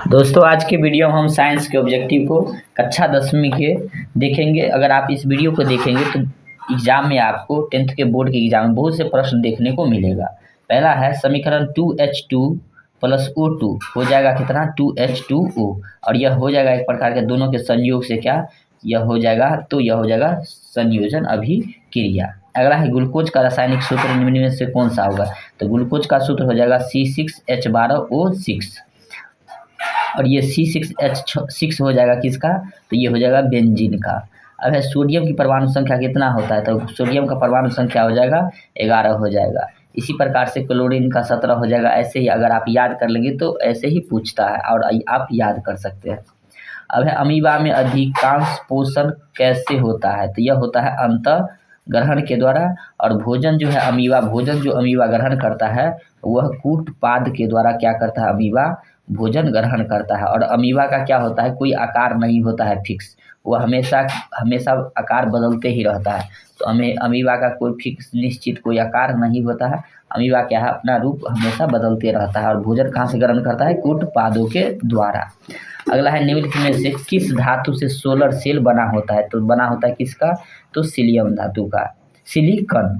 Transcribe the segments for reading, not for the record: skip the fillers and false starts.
दोस्तों आज के वीडियो में हम साइंस के ऑब्जेक्टिव को कक्षा 10वीं के देखेंगे। अगर आप इस वीडियो को देखेंगे तो एग्जाम में आपको 10th के बोर्ड के एग्जाम में बहुत से प्रश्न देखने को मिलेगा। पहला है समीकरण 2H2 + O2 हो जाएगा कितना 2H2O, और यह हो जाएगा एक प्रकार के दोनों के संयोग से क्या यह हो जाएगा, तो यह हो जाएगा संयोजन अभिक्रिया। अगला है ग्लूकोज का रासायनिक सूत्र निम्न में से कौन सा होगा, तो ग्लूकोज का सूत्र हो जाएगा C6H12O6, और ये C6H6 हो जाएगा किसका, तो ये हो जाएगा बेंजीन का। अब है सोडियम की परमाणु संख्या कितना होता है, तो सोडियम का परमाणु संख्या हो जाएगा 11 हो जाएगा। इसी प्रकार से क्लोरीन का 17 हो जाएगा। ऐसे ही अगर आप याद कर लेंगे तो ऐसे ही पूछता है और आप याद कर सकते हैं। अब है अमीबा में अधिकांश पोषण कैसे होता है, तो यह होता है अंतः ग्रहण के द्वारा, और भोजन जो है भोजन जो अमीबा ग्रहण करता है वह कूटपाद के द्वारा क्या करता है, अमीबा भोजन ग्रहण करता है। और अमीबा का क्या होता है, कोई आकार नहीं होता है फिक्स, वह हमेशा आकार बदलते ही रहता है। तो अमीबा का कोई फिक्स निश्चित कोई आकार नहीं होता है। अमीबा क्या है, अपना रूप हमेशा बदलते रहता है। और भोजन कहाँ से ग्रहण करता है, कूटपादों के द्वारा। अगला है निम्नलिखित में से किस धातु से सोलर सेल बना होता है, तो बना होता है किसका, तो सिलियम धातु का, सिलिकॉन।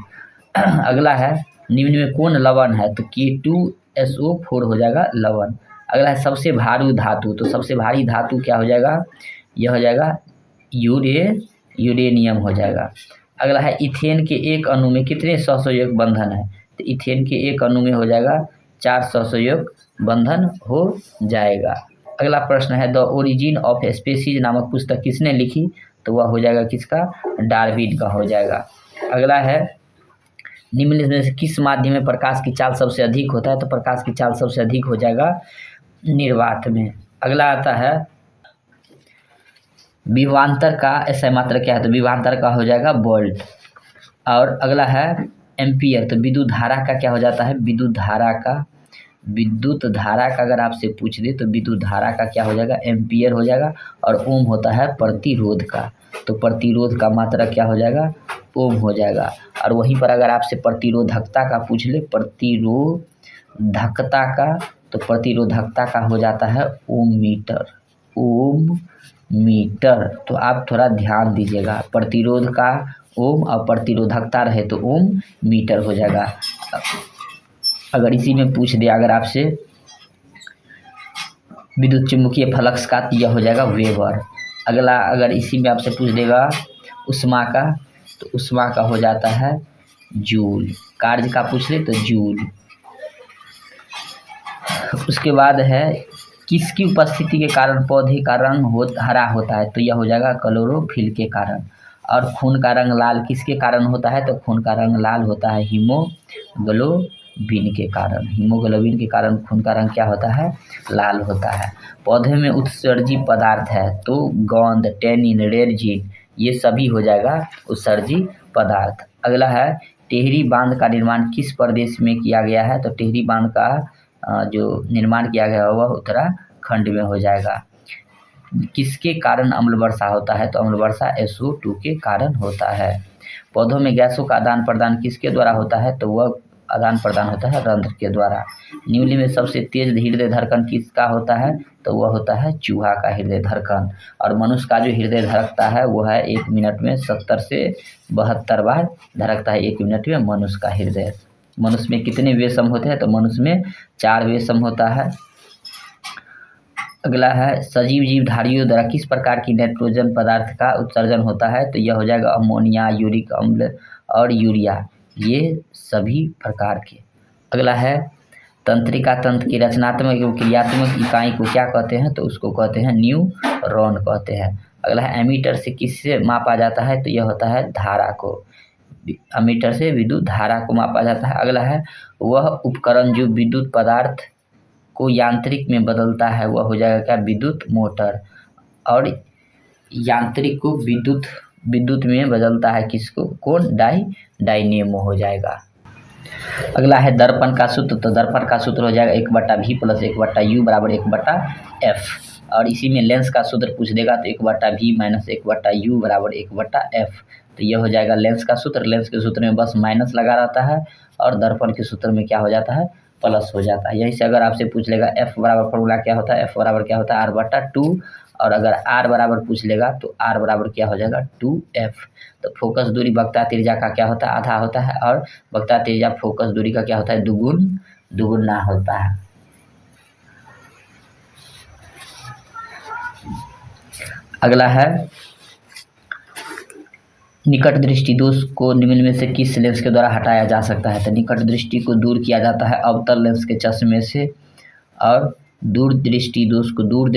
अगला है निम्न में कौन लवण है, तो K2SO4 हो जाएगा लवण। अगला है सबसे भारी धातु, तो सबसे भारी धातु क्या हो जाएगा, यह हो जाएगा यूरेनियम हो जाएगा। अगला है इथेन के एक अणु में कितने सहसंयोजक बंधन है, तो इथेन के एक अणु में हो जाएगा 4 सहसंयोजक बंधन हो जाएगा। अगला प्रश्न है द ओरिजिन ऑफ स्पीसीज नामक पुस्तक किसने लिखी, तो वह हो जाएगा किसका, डार्विन का हो जाएगा। अगला है निम्न में से किस माध्यम में प्रकाश की चाल सबसे अधिक होता है, तो प्रकाश की चाल सबसे अधिक हो जाएगा निर्वात में। अगला आता है विभवांतर का SI मात्रा क्या है, तो विभवांतर का हो जाएगा वोल्ट। और अगला है एम्पियर, तो विद्युत धारा का क्या हो जाता है, विद्युत धारा का अगर आपसे पूछ दे तो विद्युत धारा का क्या हो जाएगा, एम्पियर हो जाएगा। और ओम होता है प्रतिरोध का, तो प्रतिरोध का मात्रा क्या हो जाएगा, ओम हो जाएगा। और वहीं पर अगर आपसे प्रतिरोधकता का पूछ ले, प्रतिरोधकता का, तो प्रतिरोधकता का हो जाता है ओम मीटर। तो आप थोड़ा ध्यान दीजिएगा, प्रतिरोध का ओम और प्रतिरोधकता रहे तो ओम मीटर हो जाएगा। अगर इसी में पूछ दे अगर आपसे विद्युत चुम्बकीय फ्लक्स का, तो यह हो जाएगा वेबर। अगला अगर इसी में आपसे पूछ देगा उष्मा का, तो उष्मा का हो जाता है जूल। कार्य का पूछ ले तो जूल। उसके बाद है किसकी उपस्थिति के कारण पौधे का रंग हरा होता है, तो यह हो जाएगा क्लोरोफिल के कारण। और खून का रंग लाल किसके कारण होता है, तो खून का रंग लाल होता है हीमोग्लोबिन के कारण। हीमोग्लोबिन के कारण खून का रंग क्या होता है, लाल होता है। पौधे में उत्सर्जी पदार्थ है, तो गोंद, टेनिन, रेजिन, ये सभी हो जाएगा उत्सर्जी पदार्थ। अगला है टिहरी बांध का निर्माण किस प्रदेश में किया गया है, तो टिहरी बांध का जो निर्माण किया गया वह उत्तराखंड में हो जाएगा। किसके कारण अम्ल वर्षा होता है, तो अम्ल वर्षा SO2 के कारण होता है। पौधों में गैसों का आदान प्रदान किसके द्वारा होता है, तो वह आदान प्रदान होता है रंध्र के द्वारा। निम्न में सबसे तेज हृदय धड़कन किसका होता है, तो वह होता है चूहा का हृदय धड़कन। और मनुष्य का जो हृदय धड़कता है वह है 1 मिनट में 70 से 72 बार धड़कता है 1 मिनट में मनुष्य का हृदय। मनुष्य में कितने वेशम होते हैं, तो मनुष्य में 4 वेशम होता है। अगला है सजीव जीवधारियों द्वारा किस प्रकार की नाइट्रोजन पदार्थ का उत्सर्जन होता है, तो यह हो जाएगा अमोनिया, यूरिक अम्ल और यूरिया, ये सभी प्रकार के। अगला है तंत्रिका तंत्र की रचनात्मक एवं क्रियात्मक इकाई को क्या कहते हैं, तो उसको कहते हैं न्यूरॉन कहते हैं। अगला है एमीटर से किससे मापा जाता है, तो यह होता है धारा को, एमीटर से विद्युत धारा को मापा जाता है। अगला है वह उपकरण जो विद्युत पदार्थ को यांत्रिक में बदलता है वह हो जाएगा क्या, विद्युत मोटर। और यांत्रिक को विद्युत में बदलता है किसको, कौन, डायनेमो हो जाएगा। अगला है दर्पण का सूत्र, तो दर्पण का सूत्र हो जाएगा 1/v + 1/u = 1/f। और इसी में लेंस का सूत्र पूछ देगा तो 1/v - 1/u = 1/f। तो यह हो जाएगा लेंस का सूत्र। लेंस के सूत्र में बस माइनस लगा रहता है और दर्पण के सूत्र में क्या हो जाता है, प्लस हो जाता है। यहीं से अगर आपसे पूछ लेगा एफ बराबर फॉर्मूला क्या होता है, एफ बराबर क्या होता है r/2, और अगर आर बराबर पूछ लेगा तो आर बराबर क्या हो जाएगा 2f। तो फोकस दूरी वक्रता त्रिज्या का क्या होता है, आधा होता है, और वक्रता त्रिज्या फोकस दूरी का क्या होता है, दुगुना होता है। अगला है निकट दृष्टि दोष को निम्न में से किस लेंस के द्वारा हटाया जा सकता है। तो निकट दृष्टि को दूर किया जाता है अवतल लेंस के चश्मे से, और दूर दृष्टि दोष को दूर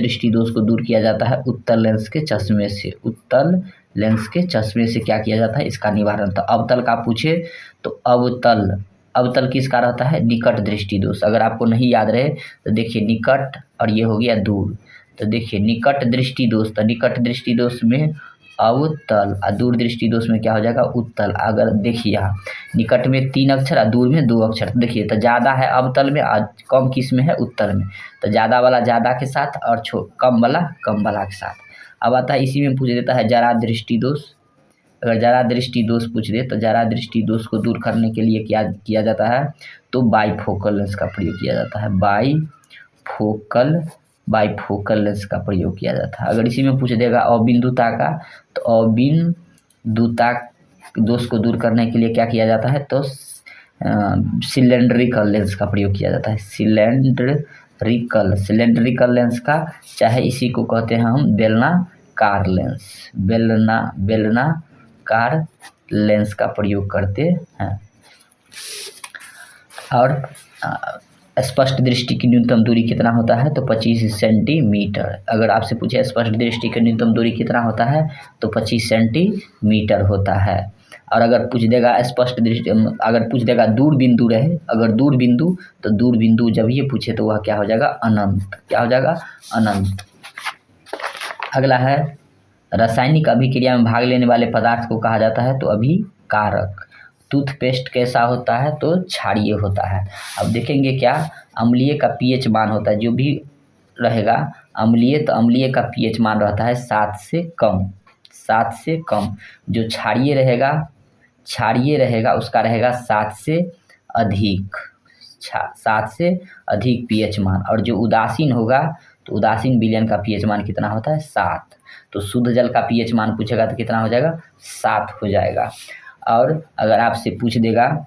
किया जाता है उत्तल लेंस के चश्मे से। उत्तल लेंस के चश्मे से क्या किया जाता है, इसका निवारण। तो अवतल का पूछे तो अवतल किसका रहता है, निकट दृष्टि दोष। अगर आपको नहीं याद रहे तो देखिए निकट और ये हो गया दूर, तो देखिए निकट दृष्टि दोष, तो निकट दृष्टि दोष में अवतल और दूर दृष्टि दोष में क्या हो जाएगा, उत्तल। अगर देखिए यहाँ निकट में 3 अक्षर और दूर में 2 अक्षर, तो देखिए तो ज़्यादा है अवतल में और कम किस में है, उत्तल में। तो ज़्यादा वाला ज़्यादा के साथ और कम वाला कम वाला के साथ। अब आता है इसी में पूछ देता है जरा दृष्टि दोष। अगर जरा दृष्टि दोष पूछ दे तो जरा दृष्टि दोष को दूर करने के लिए क्या किया जाता है, तो बाईफोकल लेंस का प्रयोग किया जाता है। बाईफोकल लेंस का प्रयोग किया जाता है। अगर इसी में पूछ देगा अबिंदुता का, तो अबिंदुता दोष को दूर करने के लिए क्या किया जाता है, तो सिलेंड्रिकल लेंस का प्रयोग किया जाता है। सिलेंड्रिकल लेंस का, चाहे इसी को कहते हैं हम बेलनाकार लेंस का प्रयोग करते हैं। और स्पष्ट दृष्टि की न्यूनतम दूरी कितना होता है, तो 25 सेंटीमीटर। अगर आपसे पूछे स्पष्ट दृष्टि की न्यूनतम दूरी कितना होता है, तो 25 सेंटीमीटर होता है। और अगर पूछ देगा स्पष्ट दृष्टि, अगर पूछ देगा दूर बिंदु रहे, अगर दूर बिंदु, तो दूर बिंदु जब ये पूछे तो वह क्या हो जाएगा, अनंत। क्या हो जाएगा, अनंत। अगला है रासायनिक अभिक्रिया में भाग लेने वाले पदार्थ को कहा जाता है, तो अभिकारक। टूथपेस्ट कैसा होता है, तो क्षारीय होता है। अब देखेंगे क्या, अम्लीय का पीएच मान होता है, जो भी रहेगा अम्लीय, तो अम्लीय का पीएच मान रहता है 7 से कम। जो क्षारीय रहेगा उसका रहेगा 7 से अधिक पीएच मान। और जो उदासीन होगा, तो उदासीन विलयन का पीएच मान कितना होता है, 7। तो शुद्ध जल का पीएच मान पूछेगा तो कितना हो जाएगा, 7 हो जाएगा। और अगर आपसे पूछ देगा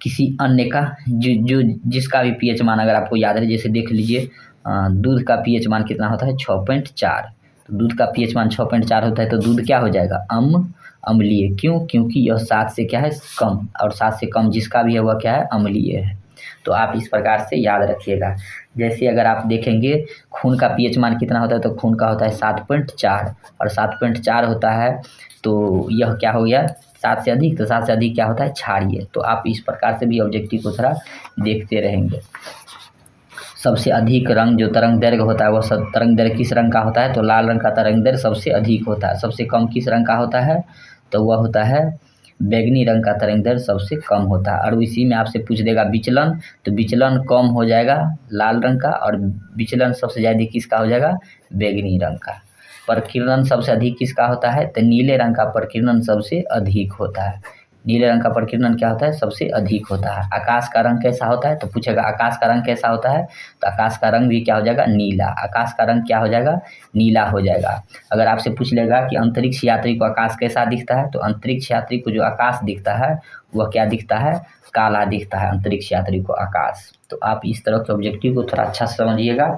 किसी अन्य का, जो जिसका भी पीएच मान अगर आपको याद है, जैसे देख लीजिए दूध का पीएच मान कितना होता है, 6.4। तो दूध का पीएच मान 6.4 होता है, तो दूध क्या हो जाएगा, अम्लीय। क्यों, क्योंकि यह 7 से क्या है, कम, और 7 से कम जिसका भी है वह क्या है, अम्लीय है। तो आप इस प्रकार से याद रखिएगा। जैसे अगर आप देखेंगे खून का पीएच मान कितना होता है, तो खून का होता है 7.4, और 7.4 होता है, तो यह क्या हो गया, 7 से अधिक। तो 7 से अधिक क्या होता है, क्षारीय। तो आप इस प्रकार से भी ऑब्जेक्टिव को थोड़ा देखते रहेंगे। सबसे अधिक रंग जो तरंग दैर्घ्य होता है, वह सब तरंग दैर्घ्य किस रंग का होता है, तो लाल रंग का तरंग दैर्घ्य सबसे अधिक होता है। सबसे कम किस रंग का होता है, तो वह होता है बैगनी रंग का तरंग दैर्घ्य सबसे कम होता है। और इसी में आपसे पूछ देगा विचलन, तो विचलन कम हो जाएगा लाल रंग का, और विचलन सबसे ज़्यादा किसका हो जाएगा, बैगनी रंग का। प्रकीर्णन सबसे अधिक किसका होता है, तो नीले रंग का प्रकीर्णन सबसे अधिक होता है। नीले रंग का प्रकीर्णन क्या होता है, सबसे अधिक होता है। आकाश का रंग कैसा होता है, तो पूछेगा आकाश का रंग कैसा होता है, तो आकाश का रंग भी क्या हो जाएगा, नीला। आकाश का रंग क्या हो जाएगा, नीला हो जाएगा। अगर आपसे पूछ लेगा कि अंतरिक्ष यात्री को आकाश कैसा दिखता है, तो अंतरिक्ष यात्री को जो आकाश दिखता है वह क्या दिखता है, काला दिखता है अंतरिक्ष यात्री को आकाश। तो आप इस तरह के ऑब्जेक्टिव को थोड़ा अच्छा समझिएगा।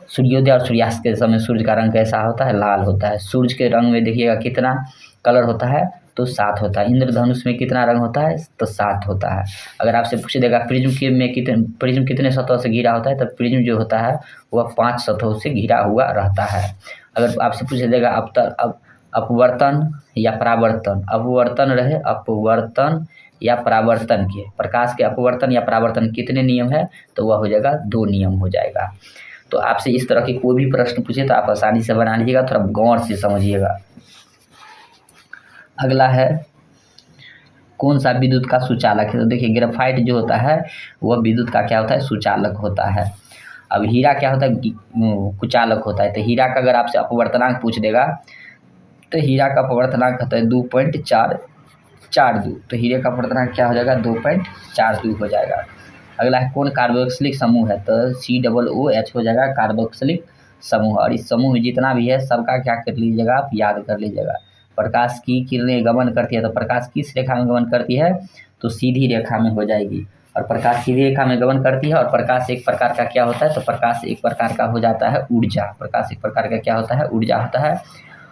सूर्योदय और सूर्यास्त के समय सूर्य का रंग कैसा होता है, लाल होता है। सूर्य के रंग में देखिएगा कितना कलर होता है, तो 7 होता है। इंद्रधनुष में कितना रंग होता है, तो 7 होता है। अगर आपसे पूछ देगा प्रिज्म कितने सतहों से घिरा होता है, तो प्रिज्म जो होता है वह 5 सतहों से घिरा हुआ रहता है। अगर आपसे पूछ देगा अपवर्तन या परावर्तन, अपवर्तन रहे, अपवर्तन या परावर्तन के, प्रकाश के अपवर्तन या परावर्तन कितने नियम है, तो वह हो जाएगा 2 नियम हो जाएगा। तो आपसे इस तरह के कोई भी प्रश्न पूछे तो आप आसानी से बना लीजिएगा, थोड़ा गौर से समझिएगा। अगला है कौन सा विद्युत का सुचालक है, तो देखिए ग्रेफाइट जो होता है वह विद्युत का क्या होता है, सुचालक होता है। अब हीरा क्या होता है, कुचालक होता है। तो हीरा का अगर आपसे अपवर्तनांक पूछ देगा, तो हीरा का अपवर्तनांक होता है 2.442। तो हीरे का अपवर्तनांक क्या हो जाएगा, 2.42 हो जाएगा। अगला है कौन कार्बोक्सिलिक समूह है, तो COOH हो जाएगा कार्बोक्सिलिक समूह। और इस समूह में जितना भी है सबका क्या कर लीजिएगा, आप याद कर लीजिएगा। प्रकाश की किरणें गमन करती है, तो प्रकाश किस रेखा में गमन करती है, तो सीधी रेखा में हो जाएगी। और प्रकाश सीधी रेखा में गमन करती है। और प्रकाश एक प्रकार का क्या होता है, तो प्रकाश एक प्रकार का हो जाता है ऊर्जा। प्रकाश एक प्रकार का क्या होता है, ऊर्जा होता है।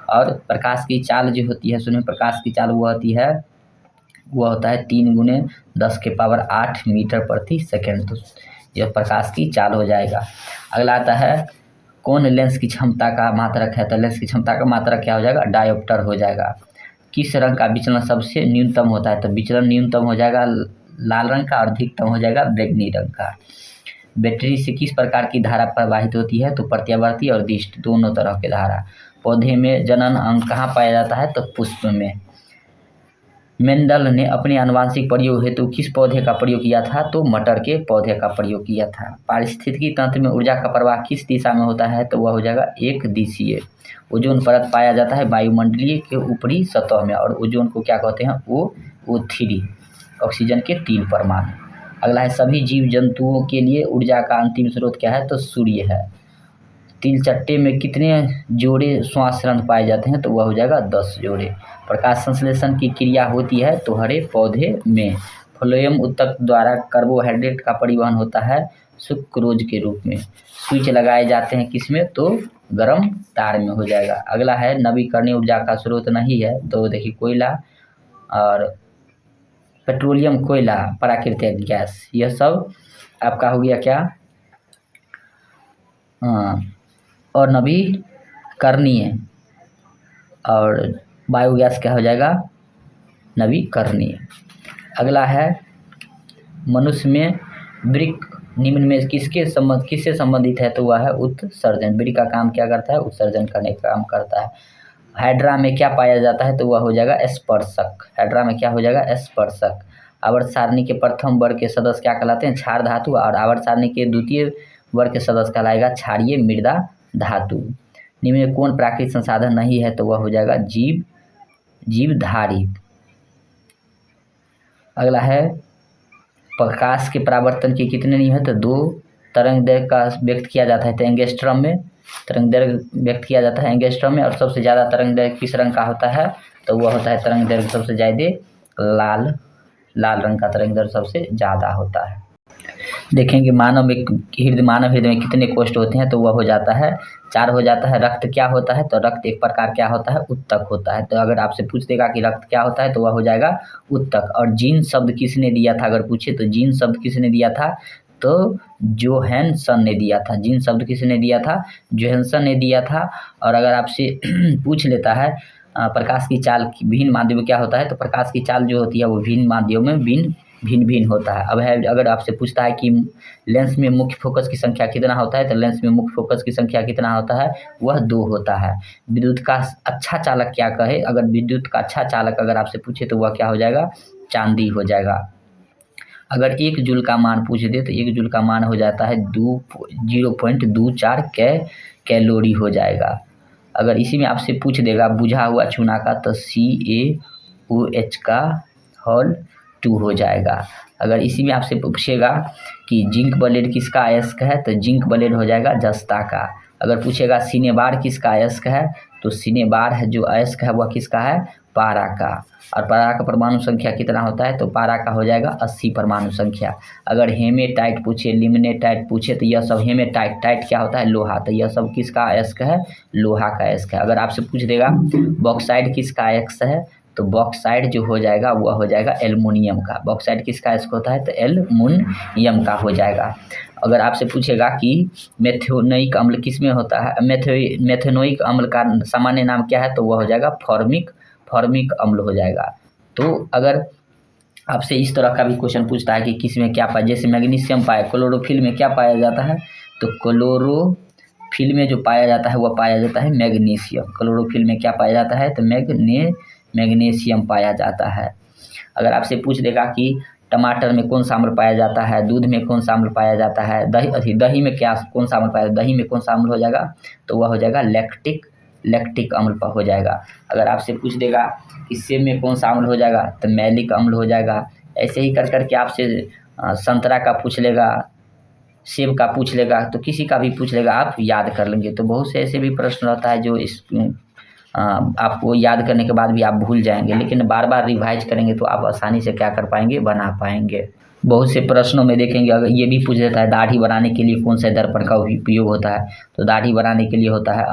और प्रकाश की चाल जो होती है, सुनिए, प्रकाश की चाल वो होती है, वो होता है 3 × 10⁸ मीटर प्रति सेकेंड। तो यह प्रकाश की चाल हो जाएगा। अगला आता है कौन लेंस की क्षमता का मात्रक है, तो लेंस की क्षमता का मात्रक क्या हो जाएगा, डायोप्टर हो जाएगा। किस रंग का विचलन सबसे न्यूनतम होता है, तो विचलन न्यूनतम हो जाएगा लाल रंग का और अधिकतम हो जाएगा बैंगनी रंग का। बैटरी से किस प्रकार की धारा प्रवाहित होती है, तो प्रत्यावर्ती और दिष्ट दोनों तरह की धारा। पौधे में जनन अंग कहाँ पाया जाता है, तो पुष्प में। मेंडल ने अपने आनुवांशिक प्रयोग हेतु किस पौधे का प्रयोग किया था, तो मटर के पौधे का प्रयोग किया था। पारिस्थितिकी तंत्र में ऊर्जा का प्रवाह किस दिशा में होता है, तो वह हो जाएगा एक दिशीय। ओजोन परत पाया जाता है वायुमंडलीय के ऊपरी सतह में। और ओजोन को क्या कहते हैं, O3, ऑक्सीजन के 3 परमाणु। अगला है सभी जीव जंतुओं के लिए ऊर्जा का अंतिम स्रोत क्या है, तो सूर्य है। तिलचट्टे में कितने जोड़े श्वास रंध्र पाए जाते हैं, तो वह हो जाएगा 10 जोड़े। प्रकाश संश्लेषण की क्रिया होती है तो हरे पौधे में। फ्लोएम ऊतक द्वारा कार्बोहाइड्रेट का परिवहन होता है सुक्रोज के रूप में। स्विच लगाए जाते हैं किसमें, तो गर्म तार में हो जाएगा। अगला है नवीकरणीय ऊर्जा का स्रोत नहीं है, तो देखिए कोयला और पेट्रोलियम, कोयला, प्राकृतिक गैस, यह सब आपका हो गया क्या, और नवीकरणीय। और बायोगैस क्या हो जाएगा, नवीकरणीय। अगला है मनुष्य में वृक्क निम्न में किससे संबंधित है, तो वह है उत्सर्जन। वृक्क का काम क्या करता है, उत्सर्जन करने का काम करता है। हाइड्रा में क्या पाया जाता है, तो वह हो जाएगा स्पर्शक। हाइड्रा में क्या हो जाएगा, स्पर्शक। आवर्त सारणी के प्रथम वर्ग के सदस्य क्या कहलाते हैं, क्षार धातु। और आवर्त सारणी के द्वितीय वर्ग के सदस्य कहलाएगा क्षारीय मृदा धातु। निम्न में कौन प्राकृतिक संसाधन नहीं है, तो वह हो जाएगा जीवधारी। अगला है प्रकाश के परावर्तन के कितने नियम है, तो 2 तरंग दैर्घ्य का व्यक्त किया जाता है, तो एंगस्ट्रॉम में तरंग दैर्घ्य व्यक्त किया जाता है एंगस्ट्रॉम में। और सबसे ज़्यादा तरंग दैर्घ्य किस रंग का होता है, तो वह होता है तरंग दैर्घ्य सबसे ज़्यादा लाल रंग का तरंग दैर्घ्य सबसे ज़्यादा होता है। देखेंगे मानव हृदय में कितने कोष्ठ होते हैं, तो वह हो जाता है 4 हो जाता है। रक्त क्या होता है, तो रक्त एक प्रकार क्या होता है, ऊतक होता है। तो अगर आपसे पूछ देगा कि रक्त क्या होता है, तो वह हो जाएगा ऊतक। और जीन शब्द किसने दिया था, अगर पूछे तो जीन शब्द किसने दिया था, तो जोहानसन ने दिया था। जीन शब्द किसने दिया था, जोहानसन ने दिया था। और अगर आपसे पूछ लेता है प्रकाश की चाल विभिन्न माध्यम में क्या होता है, तो प्रकाश की चाल जो होती है वो विभिन्न माध्यमों में भिन्न होता है। अब है अगर आपसे पूछता है कि लेंस में मुख्य फोकस की संख्या कितना होता है, तो लेंस में मुख्य फोकस की संख्या कितना होता है, वह 2 होता है। विद्युत का अच्छा चालक क्या कहे, अगर विद्युत का अच्छा चालक अगर आपसे पूछे तो वह क्या हो जाएगा, चांदी हो जाएगा। अगर 1 जूल का मान पूछ दे तो 1 जूल का मान हो जाता है 0.24 कैलोरी हो जाएगा। अगर इसी में आपसे पूछ देगा बुझा हुआ चूना का, तो CaOH का होल 2 हो जाएगा। अगर इसी में आपसे पूछेगा कि जिंक ब्लेड किसका अयस्क है, तो जिंक ब्लेड हो जाएगा जस्ता का। अगर पूछेगा सिनेबार किसका अयस्क है, तो सिनेबार है जो अयस्क है वह किसका है, पारा का। और पारा का परमाणु संख्या कितना होता है, तो पारा का हो जाएगा 80 परमाणु संख्या। अगर हेमेटाइट पूछे, लिमनेटाइट पूछे, तो यह सब टाइट क्या होता है, लोहा। तो यह सब किसका अयस्क है, लोहा का अयस्क है। अगर आपसे पूछ देगा बॉक्साइड किसका अयस्क है, तो बॉक्साइड जो हो जाएगा वह हो जाएगा एल्युमिनियम का। बॉक्साइड किसका अयस्क होता है, तो एल्युमिनियम का हो जाएगा। अगर आपसे पूछेगा कि मेथेनोइक अम्ल किस में होता है, मेथेनोइक अम्ल का सामान्य नाम क्या है, तो वह हो जाएगा फॉर्मिक अम्ल हो जाएगा। तो अगर आपसे इस तरह का भी क्वेश्चन पूछता है कि किस में क्या पाया, जैसे मैग्नीशियम पाया, क्लोरोफिल में क्या पाया जाता है, तो क्लोरोफिल में जो पाया जाता है वह पाया जाता है मैग्नीशियम। क्लोरोफिल में क्या पाया जाता है, तो मैग्नीशियम पाया जाता है। अगर आपसे पूछ देगा कि टमाटर में कौन सा अम्ल पाया जाता है, दूध में कौन सा अम्ल पाया जाता है, दही में कौन सा अम्ल पाया जाता है, दही में कौन सा अम्ल हो जाएगा, तो वह हो जाएगा लैक्टिक अम्ल पर हो जाएगा। अगर आपसे पूछ देगा कि सेब में कौन सा अम्ल हो जाएगा, तो मैलिक अम्ल हो जाएगा। ऐसे ही कर करके आपसे संतरा का पूछ लेगा, सेब का पूछ लेगा, तो किसी का भी पूछ लेगा, आप याद कर लेंगे। तो बहुत से ऐसे भी प्रश्न रहता है जो आपको याद करने के बाद भी आप भूल जाएंगे, लेकिन बार बार रिवाइज करेंगे तो आप आसानी से क्या कर पाएंगे, बना पाएंगे। बहुत से प्रश्नों में देखेंगे, अगर ये भी पूछ देता है दाढ़ी बनाने के लिए कौन से दर्पण का उपयोग होता है, तो दाढ़ी बनाने के लिए होता है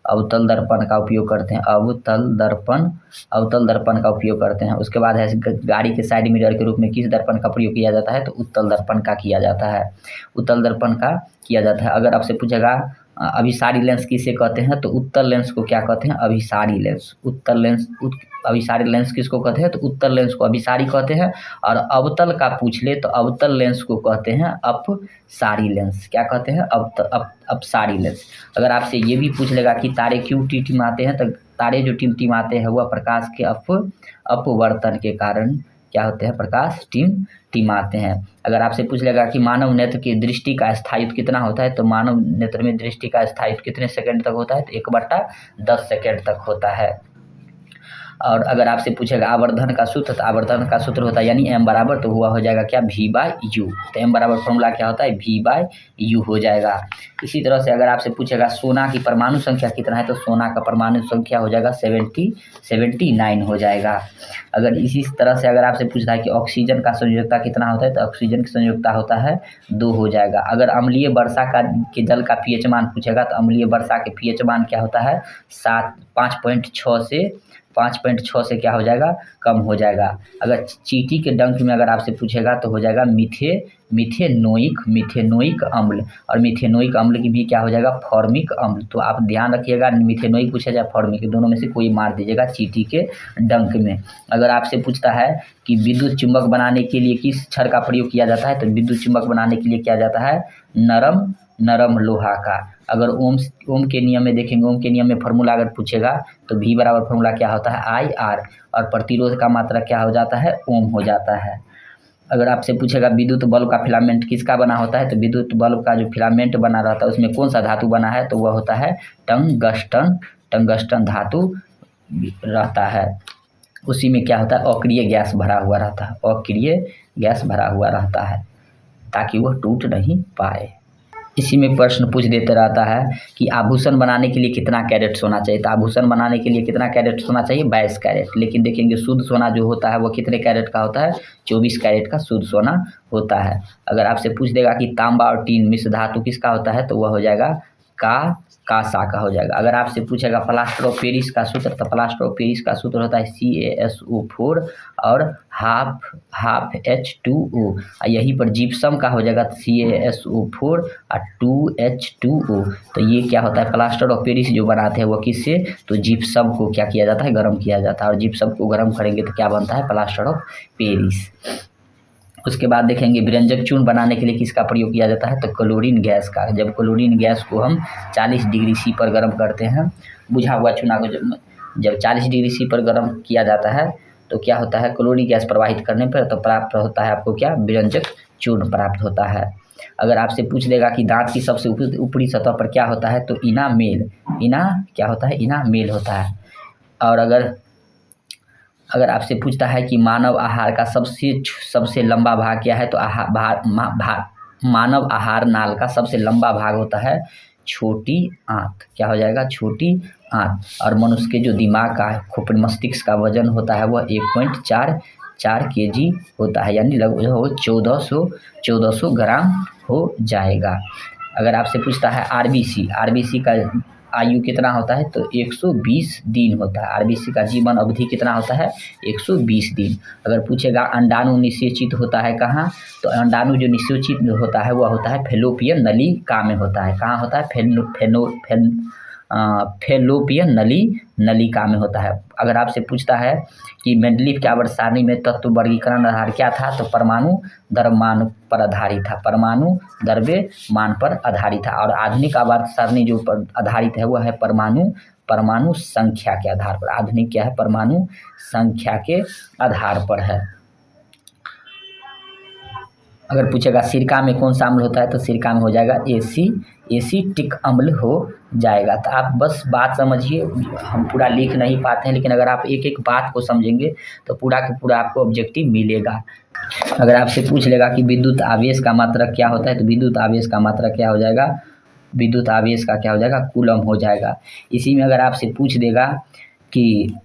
अवतल दर्पण का उपयोग करते हैं, अवतल दर्पण का उपयोग करते हैं। उसके बाद है गाड़ी के साइड मिरर के रूप में किस दर्पण का प्रयोग किया जाता है, तो उत्तल दर्पण का किया जाता है, उत्तल दर्पण का किया जाता है। अगर आपसे पूछेगा अभिसारी लेंस किसे कहते हैं, तो उत्तल लेंस को क्या कहते हैं, अभिसारी लेंस। अभिसारी लेंस किसको कहते हैं, तो उत्तल लेंस को अभिसारी कहते हैं। और अवतल का पूछ ले तो अवतल लेंस को कहते हैं अपसारी लेंस। क्या कहते हैं, अपसारी लेंस। अगर आपसे ये भी पूछ लेगा कि तारे क्यों टिमटिमाते हैं, तो तारे जो टिमटिमाते हैं वह प्रकाश के अपवर्तन के कारण क्या होते हैं, प्रकाश टिमाते हैं। अगर आपसे पूछ लेगा कि मानव नेत्र की दृष्टि का स्थायित्व कितना होता है, तो मानव नेत्र में दृष्टि का स्थायित्व कितने सेकंड तक होता है, तो 1/10 सेकंड तक होता है। और अगर आपसे पूछेगा आवर्धन का सूत्र, तो आवर्धन का सूत्र होता है यानी m बराबर, तो हुआ हो जाएगा क्या, v/u। तो m बराबर फॉर्मूला क्या होता है, v/u हो जाएगा। इसी तरह से अगर आपसे पूछेगा सोना की परमाणु संख्या कितना है, तो सोना का परमाणु संख्या हो जाएगा 79 हो जाएगा। अगर इसी तरह से अगर आपसे पूछता है कि ऑक्सीजन का संयोजकता कितना होता है, तो ऑक्सीजन की संयोजकता होता है 2 हो जाएगा। अगर अम्लीय वर्षा के जल का pH मान पूछेगा, तो अम्लीय वर्षा के pH मान क्या होता है, 5.6 से क्या हो जाएगा, कम हो जाएगा। अगर चींटी के डंक में अगर आपसे पूछेगा, तो हो जाएगा मिथेनोइक अम्ल, और मिथेनोइक अम्ल की भी क्या हो जाएगा, फॉर्मिक अम्ल। तो आप ध्यान रखिएगा, मिथेनोइक पूछा जाए फॉर्मिक, दोनों में से कोई मार दीजिएगा चींटी के डंक में। अगर आपसे पूछता है कि विद्युत चुंबक बनाने के लिए किस क्षार का प्रयोग किया जाता है, तो विद्युत चुंबक बनाने के लिए किया जाता है नरम लोहा का। अगर ओम के नियम में देखेंगे, ओम के नियम में फॉर्मूला अगर पूछेगा, तो V बराबर फॉर्मूला क्या होता है, IR, और प्रतिरोध का मात्रा क्या हो जाता है, ओम हो जाता है। अगर आपसे पूछेगा विद्युत बल्ब का फिलामेंट किसका बना होता है, तो विद्युत बल्ब का जो फिलामेंट बना रहता है उसमें कौन सा धातु बना है, तो वह होता है टंगस्टन धातु रहता है। उसी में क्या होता है, अक्रिय गैस भरा हुआ रहता है, ताकि वह टूट नहीं पाए। इसी में प्रश्न पूछ देते रहता है कि आभूषण बनाने के लिए कितना कैरेट सोना चाहिए, तो आभूषण बनाने के लिए कितना कैरेट सोना चाहिए, 22 कैरेट। लेकिन देखेंगे शुद्ध सोना जो होता है वो कितने कैरेट का होता है, 24 कैरेट का शुद्ध सोना होता है। अगर आपसे पूछ देगा कि तांबा और टीन मिश्र धातु किसका होता है, तो वह हो जाएगा कासा का हो जाएगा। अगर आपसे पूछेगा प्लास्टर ऑफ पेरिस का सूत्र, तो प्लास्टर ऑफ पेरिस का सूत्र होता है CaSO4 और हाफ H2O। यहीं पर जिप्सम का हो जाएगा CaSO4 और 2H2O। तो ये क्या होता है, प्लास्टर ऑफ पेरिस जो बनाते हैं वो किससे, तो जिप्सम को क्या किया जाता है, गर्म किया जाता है, और जिप्सम को गर्म करेंगे तो क्या बनता है, प्लास्टर ऑफ पेरिस। उसके बाद देखेंगे व्यंजक चूर्ण बनाने के लिए किसका प्रयोग किया जाता है, तो क्लोरीन गैस का। जब क्लोरीन गैस को हम 40 डिग्री C पर गर्म करते हैं, बुझा हुआ चूना को जब 40 डिग्री C पर गर्म किया जाता है, तो क्या होता है, क्लोरीन गैस प्रवाहित करने पर तो प्राप्त होता है आपको क्या, व्यंजक चूर्ण प्राप्त होता है। अगर आपसे पूछ लेगा कि दांत की सबसे ऊपरी सतह पर क्या होता है, तो इनामेल होता है। और अगर आपसे पूछता है कि मानव आहार का सबसे लंबा भाग क्या है, तो मानव आहार नाल का सबसे लंबा भाग होता है छोटी आंत। क्या हो जाएगा, छोटी आंत। और मनुष्य के जो दिमाग का खोपड़ी मस्तिष्क का वजन होता है वह 1.44 kg होता है, यानी लगभग 1400 ग्राम हो जाएगा। अगर आपसे पूछता है आरबीसी का आयु कितना होता है, तो 120 दिन होता है। आरबीसी का जीवन अवधि कितना होता है, 120 दिन। अगर पूछेगा अंडाणु निषेचित होता है कहाँ, तो अंडाणु जो निषेचित होता है वह होता है फैलोपियन नलिका में होता है। कहाँ होता है, फैलोपियन नलिका में होता है। अगर आपसे पूछता है कि मेंडलीव के आवर्त सारणी में तत्व वर्गीकरण आधार क्या था, तो परमाणु द्रव्यमान पर आधारित था। और आधुनिक आवर्त सारणी जो पर आधारित है वह है परमाणु संख्या के आधार पर। आधुनिक क्या है, परमाणु संख्या के आधार पर है। अगर पूछेगा सिरका में कौन सा अम्ल होता है, तो सिरका में हो जाएगा एसीटिक अम्ल हो जाएगा। तो आप बस बात समझिए, हम पूरा लिख नहीं पाते हैं, लेकिन अगर आप एक एक बात को समझेंगे तो पूरा का पूरा आपको ऑब्जेक्टिव मिलेगा। अगर आपसे पूछ लेगा कि विद्युत आवेश का मात्रक क्या होता है, तो विद्युत आवेश का मात्रक क्या हो जाएगा, विद्युत आवेश का क्या हो जाएगा, कूलम हो जाएगा। इसी में अगर आपसे पूछ देगा कि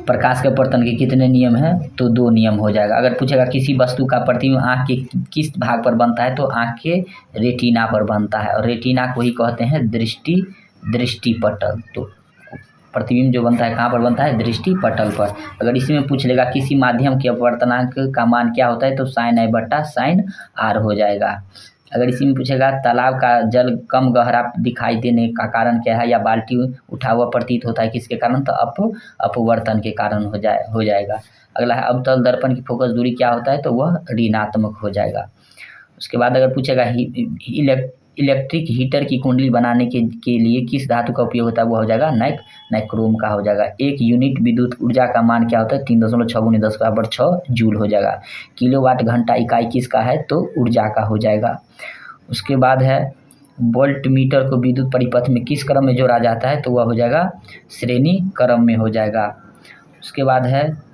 प्रकाश के अपवर्तन के कितने नियम हैं, तो 2 नियम हो जाएगा। अगर पूछेगा किसी वस्तु का प्रतिबिंब आँख के किस भाग पर बनता है, तो आँख के रेटिना पर बनता है, और रेटिना को ही कहते हैं दृष्टिपटल। तो प्रतिबिंब जो बनता है कहाँ पर बनता है, दृष्टिपटल पर। अगर इसी में पूछ लेगा किसी माध्यम के अपवर्तनांक का मान क्या होता है, तो sin i बटा sin r हो जाएगा। अगर इसी में पूछेगा तालाब का जल कम गहरा दिखाई देने का कारण क्या है, या बाल्टी उठा हुआ प्रतीत होता है किसके कारण, तो अपवर्तन के कारण हो जाएगा। अगला है अवतल दर्पण की फोकस दूरी क्या होता है, तो वह ऋणात्मक हो जाएगा। उसके बाद अगर पूछेगा इलेक्ट्रिक हीटर की कुंडली बनाने के लिए किस धातु का उपयोग होता है, वो हो जाएगा नाइक्रोम का हो जाएगा। 1 यूनिट विद्युत ऊर्जा का मान क्या होता है, 3.6 × 10⁻6 जूल हो जाएगा। किलोवाट घंटा इकाई किसका है, तो ऊर्जा का हो जाएगा। उसके बाद है वोल्ट मीटर को विद्युत परिपथ में किस क्रम में जोड़ा जाता है, तो वह हो जाएगा श्रेणी क्रम में हो जाएगा। उसके बाद है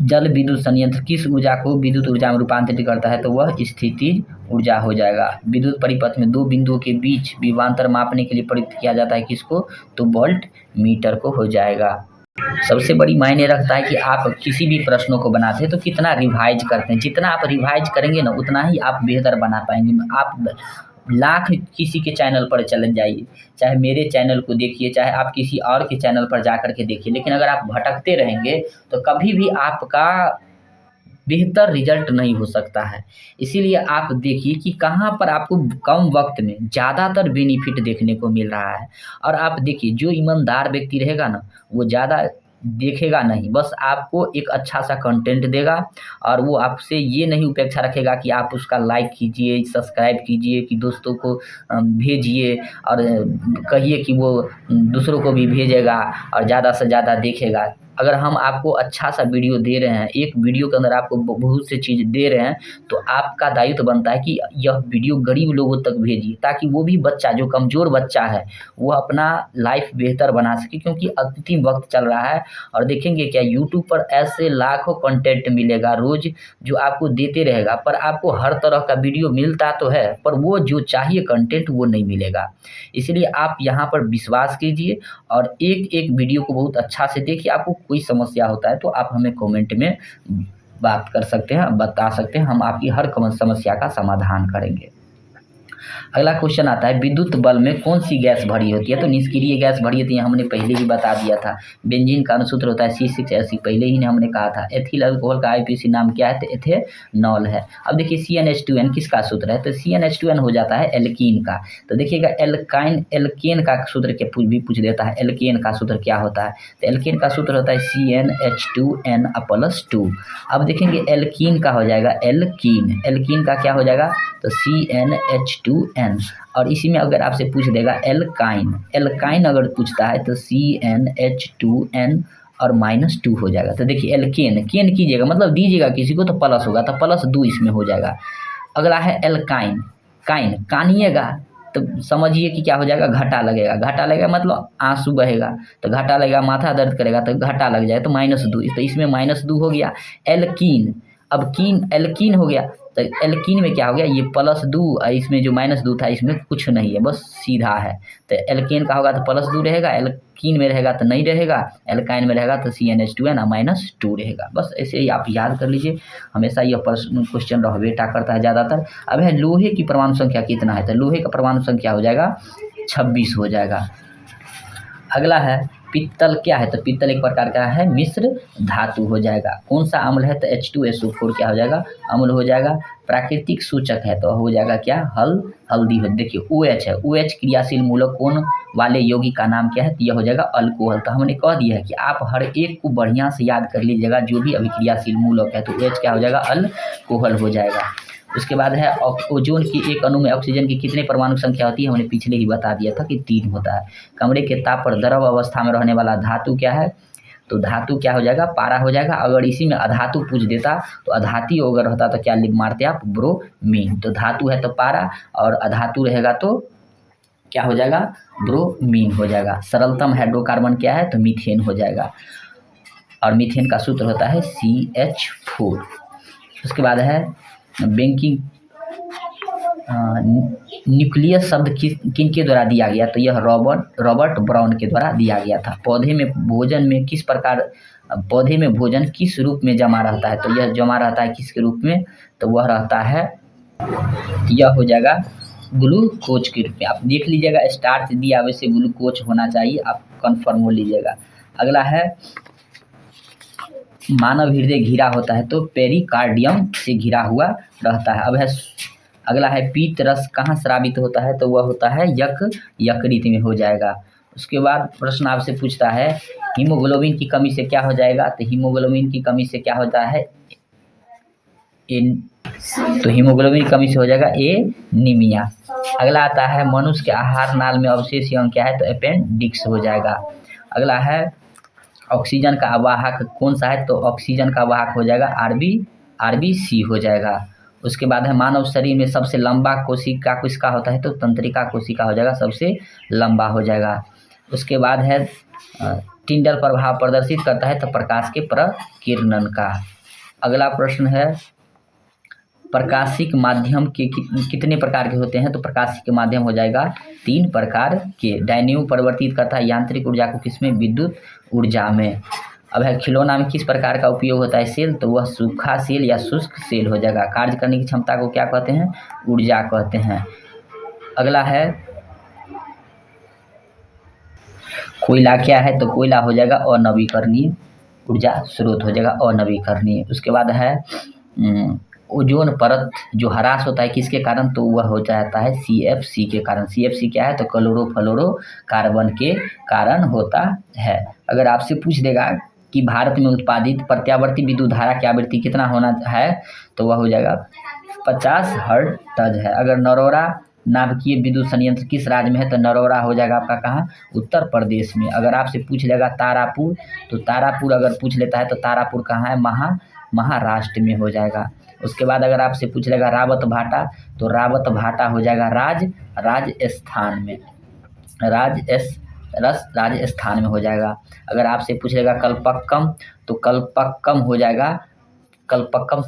जल विद्युत संयंत्र किस ऊर्जा को विद्युत ऊर्जा में रूपांतरित करता है, तो वह स्थितिज ऊर्जा हो जाएगा। विद्युत परिपथ में 2 बिंदुओं के बीच विभवांतर मापने के लिए प्रयुक्त किया जाता है किसको, तो वोल्ट मीटर को हो जाएगा। सबसे बड़ी मायने रखता है कि आप किसी भी प्रश्नों को बनाते हैं तो कितना रिवाइज करते हैं। जितना आप रिवाइज करेंगे ना, उतना ही आप बेहतर बना पाएंगे। आप लाख किसी के चैनल पर चले जाइए, चाहे मेरे चैनल को देखिए, चाहे आप किसी और के चैनल पर जा कर के देखिए, लेकिन अगर आप भटकते रहेंगे तो कभी भी आपका बेहतर रिजल्ट नहीं हो सकता है। इसीलिए आप देखिए कि कहाँ पर आपको कम वक्त में ज़्यादातर बेनिफिट देखने को मिल रहा है। और आप देखिए जो ईमानदार व्यक्ति रहेगा ना, वो ज़्यादा देखेगा नहीं, बस आपको एक अच्छा सा कंटेंट देगा, और वो आपसे ये नहीं अपेक्षा रखेगा कि आप उसका लाइक कीजिए, सब्सक्राइब कीजिए, कि दोस्तों को भेजिए और कहिए कि वो दूसरों को भी भेजेगा और ज़्यादा से ज़्यादा देखेगा। अगर हम आपको अच्छा सा वीडियो दे रहे हैं, एक वीडियो के अंदर आपको बहुत सी चीज़ दे रहे हैं, तो आपका दायित्व बनता है कि यह वीडियो गरीब लोगों तक भेजिए, ताकि वो भी बच्चा जो कमज़ोर बच्चा है वो अपना लाइफ बेहतर बना सके। क्योंकि अंतिम वक्त चल रहा है, और देखेंगे क्या यूट्यूब पर ऐसे लाखों कंटेंट मिलेगा रोज़ जो आपको देते रहेगा, पर आपको हर तरह का वीडियो मिलता तो है, पर वो जो चाहिए कंटेंट वो नहीं मिलेगा। इसलिए आप यहाँ पर विश्वास कीजिए और एक वीडियो को बहुत अच्छा से देखिए। आपको कोई समस्या होता है तो आप हमें कमेंट में बात कर सकते हैं, बता सकते हैं, हम आपकी हर समस्या का समाधान करेंगे। अगला क्वेश्चन आता है विद्युत बल्ब में कौन सी गैस भरी होती है, तो निष्क्रिय गैस भरी होती है, हमने पहले ही बता दिया था। बेंजीन का अनुसूत्र होता है C6H6, पहले ही हमने कहा था। एथिल अल्कोहल का IUPAC नाम क्या है, तो एथेनॉल है। अब देखिए CnH2n किसका सूत्र है, तो CnH2n हो जाता है एल्कीन का। तो देखिएगा एल्केन का सूत्र के भी पूछ देता है, एल्केन का सूत्र क्या होता है, तो एल्केन का सूत्र होता है CnH2n+2। अब देखेंगे एल्कीन का हो जाएगा एल्कीन का क्या हो जाएगा, तो CnH2n। और इसी में अगर आपसे पूछ देगा एल्काइन अगर पूछता है तो CnH2n और -2 हो जाएगा। तो देखिए केन कीजिएगा, मतलब दीजिएगा किसी को तो प्लस होगा, तो +2 इसमें हो जाएगा। अगला है एल्काइन, कानिएगा तो समझिए कि क्या हो जाएगा, घाटा लगेगा मतलब आंसू बहेगा, तो घाटा लगेगा, माथा दर्द करेगा तो घाटा लग जाए, तो -2, तो इसमें -2 हो गया। एल्कीन, अब एल्कीन हो गया, तो एल्कीन में क्या हो गया, ये +2 और इसमें जो -2 था इसमें कुछ नहीं है, बस सीधा है। तो एल्केन का होगा तो +2 रहेगा, एल्कीन में रहेगा तो नहीं रहेगा, एल्काइन में रहेगा तो CnH2n और -2 रहेगा। बस ऐसे ही आप याद कर लीजिए, हमेशा यह क्वेश्चन रहबेटा करता है ज़्यादातर। अब है लोहे की परमाणु संख्या कितना है, तो लोहे का परमाणु संख्या हो जाएगा 26 हो जाएगा। अगला है पित्तल क्या है, तो पित्तल एक प्रकार का है मिश्र धातु हो जाएगा। कौन सा अम्ल है, तो H2SO4 क्या हो जाएगा, अम्ल हो जाएगा। प्राकृतिक सूचक है तो हो जाएगा क्या, हल्दी हो। देखिए OH है, OH क्रियाशील मूलक कौन वाले यौगिक का नाम क्या है, तो यह हो जाएगा अल्कोहल। तो हमने कह दिया है कि आप हर एक को बढ़िया से याद कर लीजिएगा, जो भी अभिक्रियाशील मूलक है तो OH क्या हो जाएगा, अल्कोहल हो जाएगा। उसके बाद है ओजोन की एक अणु में ऑक्सीजन की कितने परमाणु संख्या होती है, हमने पिछले ही बता दिया था कि 3 होता है। कमरे के ताप पर द्रव अवस्था में रहने वाला धातु क्या है, तो धातु क्या हो जाएगा, पारा हो जाएगा। अगर इसी में अधातु पूछ देता तो अधाती अगर होता तो क्या मारते आप, ब्रोमीन। तो धातु है तो पारा और अधातु रहेगा तो क्या हो जाएगा, ब्रोमीन हो जाएगा। सरलतम हाइड्रोकार्बन क्या है, तो मीथेन हो जाएगा और मीथेन का सूत्र होता है CH4। उसके बाद है बैंकिंग न्यूक्लियस शब्द किन के द्वारा दिया गया, तो यह रॉबर्ट ब्राउन के द्वारा दिया गया था। पौधे में भोजन किस रूप में जमा रहता है, तो यह जमा रहता है किसके रूप में, तो वह रहता है, यह हो जाएगा ग्लूकोज के रूप में। आप देख लीजिएगा स्टार्च दिया वैसे ग्लूकोज होना चाहिए, आप कन्फर्म हो लीजिएगा। अगला है मानव हृदय घिरा होता है तो पेरिकार्डियम से घिरा हुआ रहता है। अब है अगला है पीत रस कहाँ स्रावित होता है, तो वह होता है यकृत में हो जाएगा। उसके बाद प्रश्न आपसे पूछता है हीमोग्लोबिन की कमी से क्या हो जाएगा, तो हीमोग्लोबिन की कमी से क्या होता है, तो हीमोग्लोबिन की कमी से हो जाएगा एनीमिया। अगला आता है मनुष्य के आहार नाल में अवशेष अंग क्या है, तो अपेंडिक्स हो जाएगा। अगला है ऑक्सीजन का वाहक कौन सा है, तो ऑक्सीजन का वाहक हो जाएगा RBC हो जाएगा। उसके बाद है मानव शरीर में सबसे लंबा कोशिका किसका होता है, तो तंत्रिका कोशिका हो जाएगा, सबसे लंबा हो जाएगा। उसके बाद है टिंडल प्रभाव प्रदर्शित करता है तो प्रकाश के प्रकीर्णन का। अगला प्रश्न है प्रकाशिक माध्यम के कितने प्रकार के होते हैं, तो प्रकाशिक माध्यम हो जाएगा 3 प्रकार के। डायनेमो परिवर्तित करता है यांत्रिक ऊर्जा को किसमें, विद्युत ऊर्जा में। अब है खिलौना में किस प्रकार का उपयोग होता है सेल, तो वह सूखा सेल या शुष्क सेल हो जाएगा। कार्य करने की क्षमता को क्या कहते हैं, ऊर्जा कहते हैं। अगला है कोयला क्या है, तो कोयला हो जाएगा अनवीकरणीय ऊर्जा स्रोत हो जाएगा, अनवीकरणीय। उसके बाद है ओजोन परत जो ह्रास होता है किसके कारण, तो वह हो जाता है CFC के कारण। CFC क्या है, तो क्लोरोफ्लोरोकार्बन के कारण होता है। अगर आपसे पूछ देगा कि भारत में उत्पादित प्रत्यावर्ती विद्युत धारा की आवृत्ति कितना होना है, तो वह हो जाएगा 50 हर्ट्ज है। अगर नरोरा नाभिकीय विद्युत संयंत्र किस राज्य में है, तो नरोरा हो जाएगा आपका कहाँ, उत्तर प्रदेश में। अगर आपसे पूछ लेगा तारापुर, तो तारापुर अगर पूछ लेता है तो तारापुर कहाँ है, महाराष्ट्र में हो जाएगा। उसके बाद अगर आपसे पूछ लेगा रावत भाटा, तो रावत भाटा हो जाएगा राजस्थान में, राजस्थान में हो जाएगा। अगर आपसे पूछेगा कल्पक्कम, तो कल्पक्कम हो जाएगा कल्पक्कम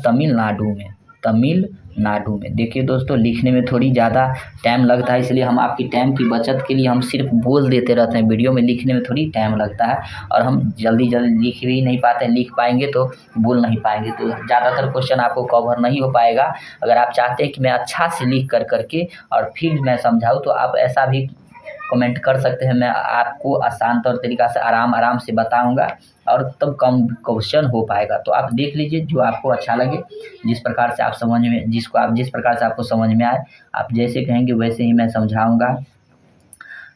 तमिलनाडु में। देखिए दोस्तों लिखने में थोड़ी ज़्यादा टाइम लगता है, इसलिए हम आपकी टाइम की बचत के लिए हम सिर्फ बोल देते रहते हैं, वीडियो में लिखने में थोड़ी टाइम लगता है और हम जल्दी लिख भी नहीं पाते हैं। लिख पाएंगे तो बोल नहीं पाएंगे, तो ज़्यादातर क्वेश्चन आपको कवर नहीं हो पाएगा। अगर आप चाहते हैं कि मैं अच्छा से लिख करके और फिर मैं समझाऊँ, तो आप ऐसा भी कमेंट कर सकते हैं। मैं आपको आसान तौर तरीक़ा से आराम से बताऊंगा और तब कम क्वेश्चन हो पाएगा। तो आप देख लीजिए जो आपको अच्छा लगे, जिस प्रकार से आप जिस प्रकार से आपको समझ में आए, आप जैसे कहेंगे वैसे ही मैं समझाऊंगा।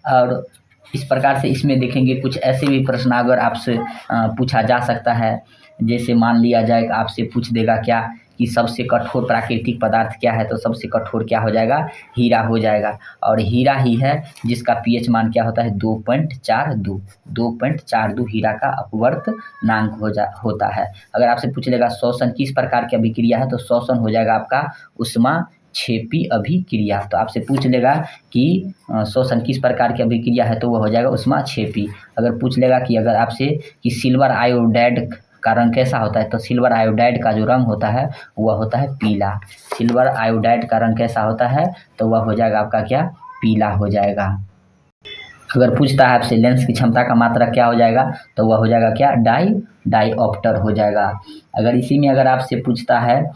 और इस प्रकार से इसमें देखेंगे कुछ ऐसे भी प्रश्न अगर आपसे पूछा जा सकता है। जैसे मान लिया जाए आपसे पूछ देगा क्या कि सबसे कठोर प्राकृतिक पदार्थ क्या है, तो सबसे कठोर क्या हो जाएगा, हीरा हो जाएगा। और हीरा ही है जिसका pH मान क्या होता है, 2.42 हीरा का अपवर्तनांक होता है। अगर आपसे पूछ लेगा श्वसन किस प्रकार की अभिक्रिया है, तो श्वसन हो जाएगा आपका ऊष्माक्षेपी अभिक्रिया। तो आपसे पूछ लेगा कि श्वसन किस प्रकार की अभिक्रिया है, तो वह हो जाएगा ऊष्माक्षेपी। अगर पूछ लेगा कि अगर आपसे कि सिल्वर आयोडाइड का रंग कैसा होता है, तो सिल्वर आयोडाइड का जो रंग होता है वह होता है पीला। सिल्वर आयोडाइड का रंग कैसा होता है, तो वह हो जाएगा आपका क्या, पीला हो जाएगा। अगर पूछता है आपसे लेंस की क्षमता का मात्रा क्या हो जाएगा, तो वह हो जाएगा क्या, डाईऑप्टर हो जाएगा। अगर इसी में अगर आपसे पूछता है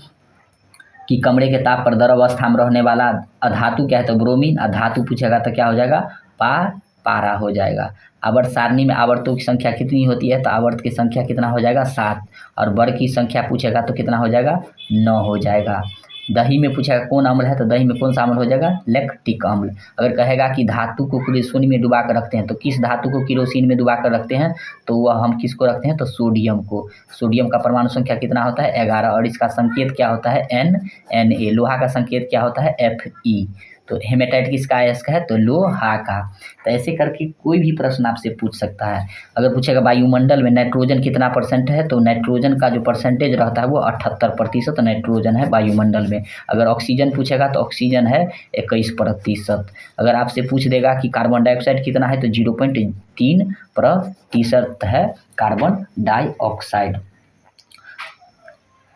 कि कमरे के ताप पर द्रव अवस्था में रहने वाला अधातु क्या है, तो ब्रोमीन। अधातु पूछेगा तो क्या हो जाएगा, पारा हो जाएगा। आवर्त सारणी में आवर्तों की संख्या कितनी होती है, तो आवर्त की संख्या कितना हो जाएगा, 7। और वर्ग की संख्या पूछेगा तो कितना हो जाएगा, 9 हो जाएगा। दही में पूछेगा कौन अम्ल है, तो दही में कौन सा अम्ल हो जाएगा, लैक्टिक अम्ल। अगर कहेगा कि धातु को किरोसिन में डुबा कर रखते हैं, तो किस धातु को किरोसिन में डुबा कर रखते हैं, तो वह हम किसको रखते हैं, तो सोडियम को। सोडियम का परमाणु संख्या कितना होता है, 11। और इसका संकेत क्या होता है, Na। लोहा का संकेत क्या होता है, Fe। तो हेमेटाइट किसका अयस्क है, तो लोहा का। तो ऐसे करके कोई भी प्रश्न आपसे पूछ सकता है। अगर पूछेगा वायुमंडल में नाइट्रोजन कितना परसेंट है, तो नाइट्रोजन का जो परसेंटेज रहता है वो 78% नाइट्रोजन है वायुमंडल में। अगर ऑक्सीजन पूछेगा तो ऑक्सीजन है 21%। अगर आपसे पूछ देगा कि कार्बन डाइऑक्साइड कितना है, तो 0.3% है कार्बन डाइऑक्साइड।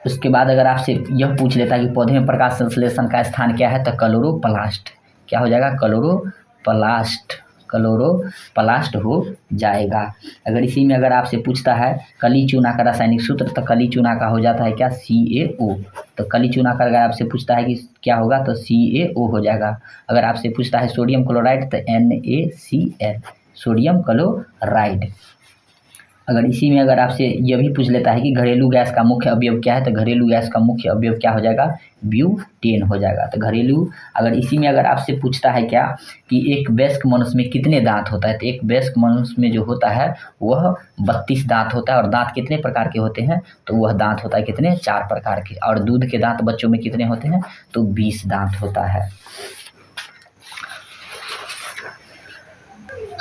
उसके बाद अगर आपसे यह पूछ लेता है कि पौधे में प्रकाश संश्लेषण का स्थान क्या है, तो क्लोरोप्लास्ट। क्या हो जाएगा, क्लोरोप्लास्ट हो जाएगा। अगर इसी में अगर आपसे पूछता है कली चूना का रासायनिक सूत्र, तो कली चूना का हो जाता है क्या, CaO। तो कली चूना का अगर आपसे पूछता है कि क्या होगा, तो CaO हो जाएगा। अगर आपसे पूछता है सोडियम क्लोराइड, तो NaCl, सोडियम क्लोराइड। अगर इसी में अगर आपसे यह भी पूछ लेता है कि घरेलू गैस का मुख्य अवयव क्या है, तो घरेलू गैस का मुख्य अवयव क्या हो जाएगा, ब्यूटेन हो जाएगा। तो घरेलू, अगर इसी में अगर आपसे पूछता है क्या कि एक वयस्क मनुष्य में कितने दांत होता है, तो एक वयस्क मनुष्य में जो होता है वह 32 दांत होता है। और दांत कितने प्रकार के होते हैं, तो वह दांत होता है कितने, 4 प्रकार के। और दूध के दांत बच्चों में कितने होते हैं, तो 20 दांत होता है।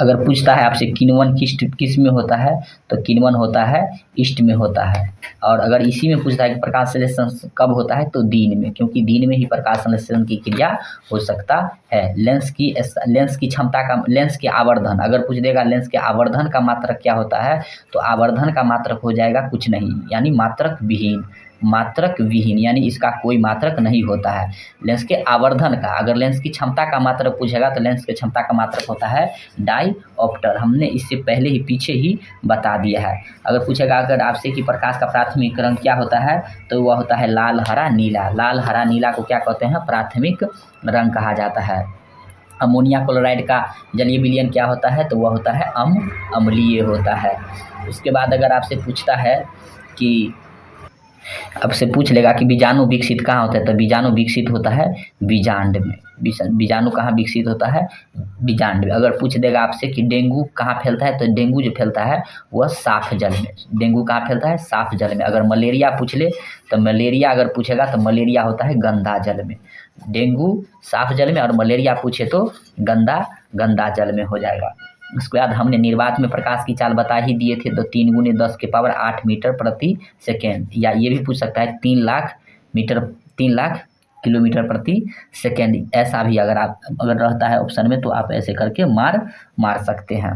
अगर पूछता है आपसे किण्वन किस में होता है, तो किण्वन होता है ईस्ट में होता है। और अगर इसी में पूछता है कि प्रकाश संश्लेषण कब होता है, तो दिन में, क्योंकि दिन में ही प्रकाश संश्लेषण की क्रिया हो सकता है। लेंस की क्षमता का, लेंस के आवर्धन, अगर पूछ देगा लेंस के आवर्धन का मात्रक क्या होता है, तो आवर्धन का मात्रक हो जाएगा कुछ नहीं, यानी मात्रक विहीन, यानी इसका कोई मात्रक नहीं होता है। लेंस के आवर्धन का, अगर लेंस की क्षमता का मात्रक पूछेगा, तो लेंस की क्षमता का मात्रक होता है डायऑप्टर। हमने इससे पहले ही पीछे ही बता दिया है। अगर पूछेगा अगर आपसे कि प्रकाश का प्राथमिक रंग क्या होता है, तो वह होता है लाल हरा नीला। लाल हरा नीला को क्या कहते हैं, प्राथमिक रंग कहा जाता है। अमोनिया क्लोराइड का जलीय विलयन क्या होता है, तो वह होता है अम्लीय होता है। उसके बाद अगर आपसे पूछता है कि, आपसे पूछ लेगा कि बीजाणु विकसित कहाँ होता है, तो बीजाणु विकसित होता है बीजांड में। बीजाणु कहाँ विकसित होता है, बीजांड में। अगर पूछ देगा आपसे कि डेंगू कहाँ फैलता है, तो डेंगू जो फैलता है वह साफ जल में। डेंगू कहाँ फैलता है, साफ जल में। अगर मलेरिया पूछ ले, तो मलेरिया अगर पूछेगा तो मलेरिया होता है गंदा जल में। डेंगू साफ जल में, और मलेरिया पूछे तो गंदा जल में हो जाएगा। उसके बाद हमने निर्वात में प्रकाश की चाल बता ही दिए थे, तो 3 × 10⁸ मीटर प्रति सेकेंड, या ये भी पूछ सकता है 3 लाख किलोमीटर प्रति सेकेंड। ऐसा भी अगर रहता है ऑप्शन में, तो आप ऐसे करके मार सकते हैं।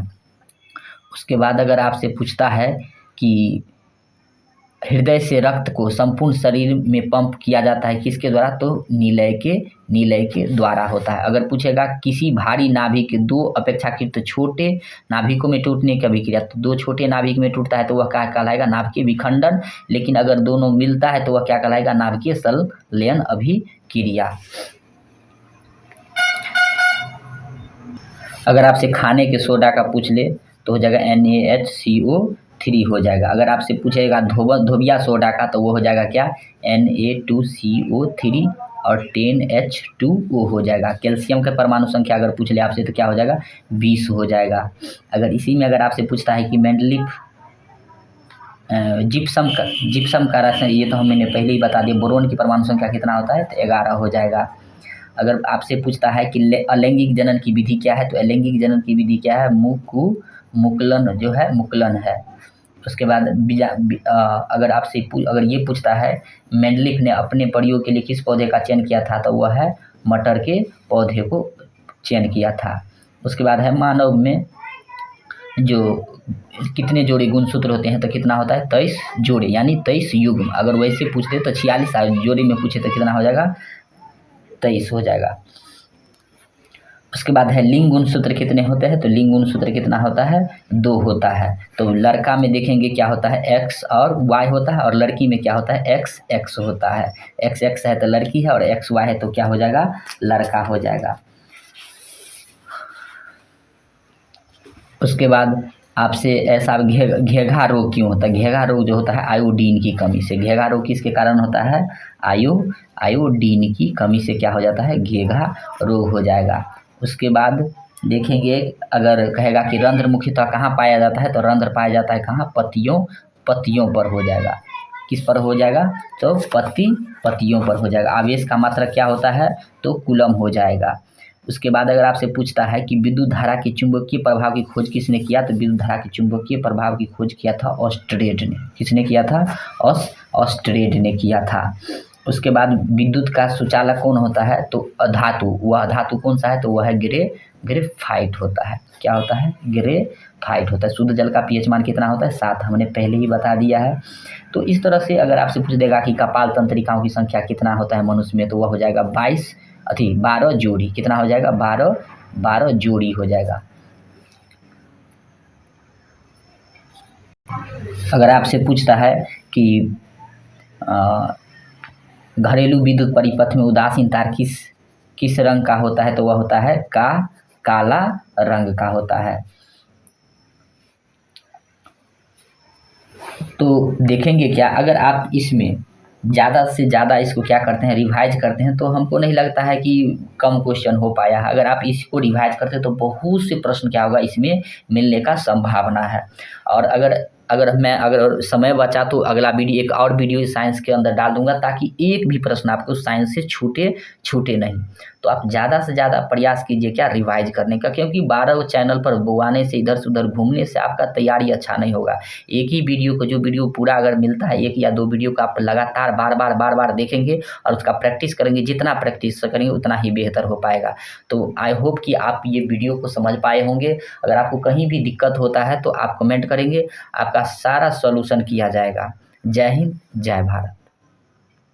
उसके बाद अगर आपसे पूछता है कि हृदय से रक्त को संपूर्ण शरीर में पंप किया जाता है किसके द्वारा, तो नीलय के द्वारा होता है। अगर पूछेगा किसी भारी नाभिक के 2 अपेक्षाकृत छोटे नाभिकों में टूटने की अभिक्रिया, तो 2 छोटे नाभिक में टूटता है तो वह क्या कहलाएगा, नाभिकीय विखंडन। लेकिन अगर दोनों मिलता है तो वह क्या कहलाएगा, नाभिकीय संलयन अभिक्रिया। अगर आपसे खाने के सोडा का पूछ ले, तो हो जाएगा NaHCO3 हो जाएगा। अगर आपसे पूछेगा धोबिया सोडा का, तो वो हो जाएगा क्या, Na2CO3 और 10H2O हो जाएगा। कैल्शियम का परमाणु संख्या अगर पूछ ले आपसे, तो क्या हो जाएगा, 20 हो जाएगा। अगर इसी में अगर आपसे पूछता है कि मेंडलीफ जिप्सम का रासायन, ये तो हमने पहले ही बता दिया। बोरोन की परमाणु संख्या कितना होता है, तो 11 हो जाएगा। अगर आपसे पूछता है कि अलैंगिक जनन की विधि क्या है, तो अलैंगिक जनन की विधि क्या है, मुकुलन है। उसके बाद अगर ये पूछता है मेंडलीफ ने अपने प्रयोग के लिए किस पौधे का चयन किया था, तो वह है मटर के पौधे को चयन किया था। उसके बाद है मानव में जो कितने जोड़े गुणसूत्र होते हैं, तो कितना होता है, 23 जोड़े, यानी 23 युग्म। अगर वैसे पूछते तो 46 जोड़े में पूछे तो कितना हो जाएगा, 23 हो जाएगा। उसके बाद है लिंग गुणसूत्र कितने होते हैं, तो लिंग गुणसूत्र कितना होता है, 2 होता है। तो लड़का में देखेंगे क्या होता है, X और Y होता है, और लड़की में क्या होता है, XX होता है। XX है तो लड़की है, और XY है तो क्या हो जाएगा, लड़का हो जाएगा। उसके बाद आपसे ऐसा घेघा रोग क्यों होता है, घेघा रोग जो होता है आयोडीन की कमी से। घेघा रोग किसके कारण होता है, आयोडीन की कमी से क्या हो जाता है, घेघा रोग हो जाएगा। उसके बाद देखेंगे अगर कहेगा कि रंध्र मुख्यतः कहाँ पाया जाता है, तो रंध्र पाया जाता है कहाँ, पत्तियों पर हो जाएगा। किस पर हो जाएगा, तो पत्तियों पर हो जाएगा। आवेश का मात्रक क्या होता है, तो कूलम हो जाएगा। उसके बाद अगर आपसे पूछता है कि विद्युत धारा के चुंबकीय प्रभाव की खोज किसने किया, तो विद्युत धारा के चुंबकीय प्रभाव की खोज किया था ऑस्ट्रेड ने। किसने किया था? ऑस्ट्रेड ने किया था। उसके बाद विद्युत का सुचालक कौन होता है? तो धातु। वह धातु कौन सा है? तो वह है ग्रेफाइट होता है। क्या होता है? ग्रेफाइट होता है। शुद्ध जल का पीएच मान कितना होता है? 7। हमने पहले ही बता दिया है। तो इस तरह से अगर आपसे पूछ देगा कि कपाल तंत्रिकाओं की संख्या कितना होता है मनुष्य में, तो वह हो जाएगा 12 जोड़ी। कितना हो जाएगा? 12 जोड़ी हो जाएगा। अगर आपसे पूछता है कि घरेलू विद्युत परिपथ में उदासीन तार किस रंग का होता है, तो वह होता है काला रंग का होता है। तो देखेंगे क्या, अगर आप इसमें ज़्यादा से ज़्यादा इसको क्या करते हैं, रिवाइज करते हैं, तो हमको नहीं लगता है कि कम क्वेश्चन हो पाया है। अगर आप इसको रिवाइज करते हैं तो बहुत से प्रश्न क्या होगा इसमें मिलने का संभावना है। और अगर समय बचा तो अगला वीडियो, एक और वीडियो साइंस के अंदर डाल दूंगा, ताकि एक भी प्रश्न आपको साइंस से छूटे नहीं। तो आप ज़्यादा से ज़्यादा प्रयास कीजिए क्या, रिवाइज करने का, क्योंकि 12 चैनल पर बुआने से, इधर से उधर घूमने से आपका तैयारी अच्छा नहीं होगा। एक ही वीडियो को, जो वीडियो पूरा अगर मिलता है, 1 या 2 वीडियो को आप लगातार बार बार देखेंगे और उसका प्रैक्टिस करेंगे, जितना प्रैक्टिस करेंगे उतना ही बेहतर हो पाएगा। तो आई होप कि आप ये वीडियो को समझ पाए होंगे। अगर आपको कहीं भी दिक्कत होता है तो आप कमेंट करेंगे, आपका सारा सॉल्यूशन किया जाएगा। जय हिंद, जय भारत।